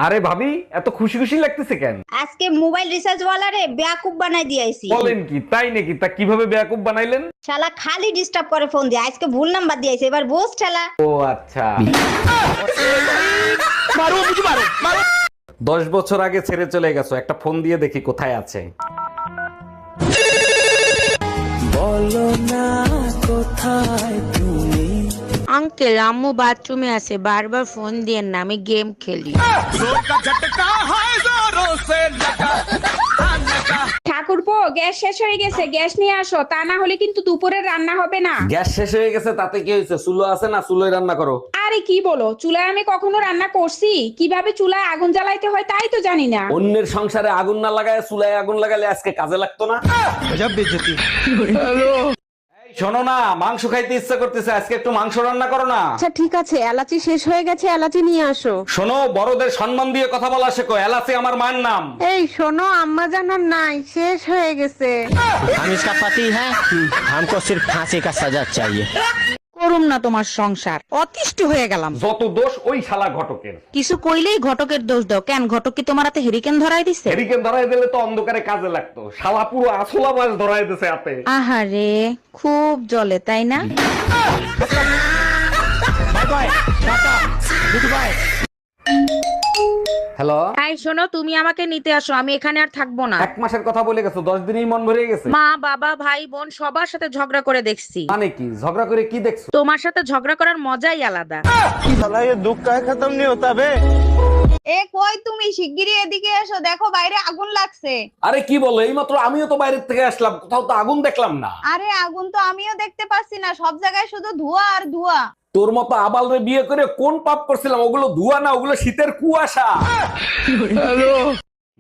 আরে ভাবি, এত খুশি খুশি লাগতেছে কেন? আজকে মোবাইল রিচার্জ ওয়ালারে বেয়াকুব বানাই দিয়েছি। বলেন কি, তাই নাকি? তা কিভাবে বেয়াকুব বানাইলেন? শালা খালি ডিস্টার্ব করে ফোন দিয়ে, আজকে ভুল নাম্বার দিয়েছে, এবার বোস ঠেলা। ও আচ্ছা। 10 বছর আগে ছেড়ে চলে গেছো, একটা ফোন দিয়ে দেখি কোথায় আছে। আঙ্কেল, আম্মু বাথরুমে আছে, বারবার ফোন দিয়েন না, আমি গেম খেলি। ঠাকুরপো, গ্যাস শেষ হয়ে গেছে, গ্যাস নিয়ে আসো, তা না হলে কিন্তু দুপুরের রান্না হবে না। গ্যাস শেষ হয়ে গেছে তাতে কি হয়েছে? চুলো আছে না, চুলোয় রান্না করো। আরে কি বলো, চুলায় আমি কখনো রান্না করছি? কিভাবে চুলায় আগুন জ্বালাইতে হয় তাই তো জানি না। অন্যের সংসারে আগুন না লাগায় চুলায় আগুন লাগালে আজকে কাজে লাগতো না। এই শোনো না, মাংস খাইতে ইচ্ছা করতেছে, আজকে একটু মাংস রান্না করো না। আচ্ছা ঠিক আছে, এলাচি শেষ হয়ে গেছে, এলাচি নিয়ে আসো। শোনো, বড়দের সম্মান দিয়ে কথা বলা শেখো, এলাচি আমার মায়ের নাম। এই শোনো, আম্মা জানার নাই, শেষ হয়ে গেছে। हम इसका पति है, हमको सिर्फ फांसी का सजा चाहिए। করুম না তোমার সংসার, অতিষ্ঠ হয়ে গেলাম। যত দোষ ওই শালা ঘটকের। কিছু কইলেই ঘটকের দোষ দাও কেন? ঘটক কি তোমার হাতে হেরিকেন ধরাই দিছে? হেরিকেন ধরাই দিলে তো অন্ধকারে কাজে লাগতো, শালা পুরো আসলা মাছ ধরাই দিছে হাতে। আহারে, খুব জ্বলে তাই না? হ্যালো, তাই শোনো, তুমি আমাকে নিতে আসো, আমি এখানে আর থাকবো না। 1 মাসের কথা বলে গেছো, 10 দিনই মন ভরে গেছে। মা, বাবা, ভাই, বোন সবার সাথে ঝগড়া করে দেখছি। মানে কি ঝগড়া করে কি দেখছো? তোমার সাথে ঝগড়া করার মজাই আলাদা। এ কই তুমি, শিগগিরই এদিকে এসো, দেখো বাইরে আগুন লাগছে। আরে কি বলো, এইমাত্র আমিও তো বাইরে থেকে আসলাম, কোথাও তো আগুন দেখলাম না। আরে আগুন তো আমিও দেখতে পাচ্ছি না, সব জায়গায় শুধু ধোঁয়া আর ধোঁয়া। তোর মতো আবালরে বিয়ে করে কোন পাপ করছিলাম? ওগুলো ধোঁয়া না, ওগুলো শীতের কুয়াশা।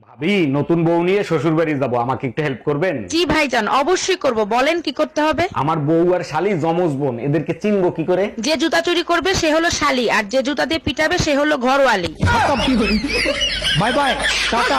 ভাবি, নতুন বউ নিয়ে শ্বশুর বাড়ি যাবো, আমাকে একটু হেল্প করবেন? জি ভাইজান, অবশ্যই করব, বলেন কি করতে হবে? আমার বউ আর শালি জমজ বোন, এদেরকে চিনবো কি করে? যে জুতা চুরি করবে সে হলো শালি, আর যে জুতা দিয়ে পিটাবে সে হলো ঘরওয়ালি। Bye bye Tata.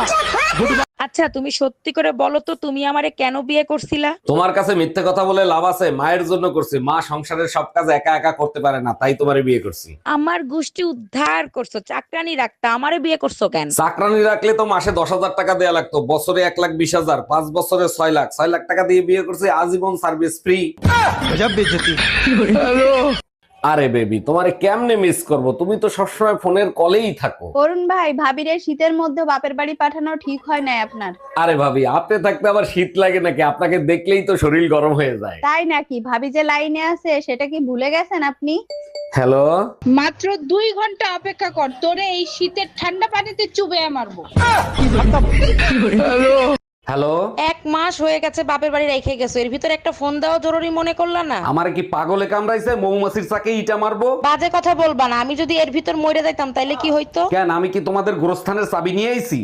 আচ্ছা, তুমি সত্যি করে বলো তো, তুমি আমারে কেন বিয়ে করছিলা? তোমার কাছে মিথ্যে কথা বলে লাভ আছে? মায়ের জন্য করছি, মা সংসারের সব কাজ একা একা করতে পারে না, তাই তোমারে বিয়ে করছি। আমার গোষ্ঠী উদ্ধার করছো, চাকরানি রাখতা, আমারে বিয়ে করছো কেন? চাকরানি রাখলে তো মাসে 10,000 টাকা দেয়া লাগতো, বছরে 1,20,000, 5 বছরে 6 লাখ। 6 লাখ টাকা দিয়ে বিয়ে করছি, আজীবন সার্ভিস ফ্রি। আরে বেবি, তোমারে কেমনে মিস করব? তুমি তো সবসময় ফোনের কলেই থাকো। অরুণ ভাই, ভাবিরে শীতের মধ্যে বাপের বাড়ি পাঠানো ঠিক হয় না আপনার। আরে ভাবি, আপনি থাকতে আবার শীত লাগে নাকি? আপনাকে দেখলেই তো শরীর গরম হয়ে যায়। তাই নাকি? ভাবি যে লাইনে আছে সেটা কি ভুলে গেছেন আপনি? হ্যালো, মাত্র 2 ঘন্টা অপেক্ষা কর, তোরে এই শীতের ঠান্ডা পানিতে চুবে মারবো। হ্যালো। 1 মাস হয়ে গেছে বাপের বাড়ি রেখে গেছো, এর ভিতরে একটা ফোন দেওয়া জরুরি মনে করলা না? আমার কি পাগলে কামড়াইছে? মৌমাছির চাকে ইটা মারবো? বাজে কথা বলবা না, আমি যদি এর ভিতর মরে যাইতাম তাইলে কি হইতো? কেন, আমি কি তোমাদের গোরস্থানের চাবি নিয়ে আইছি?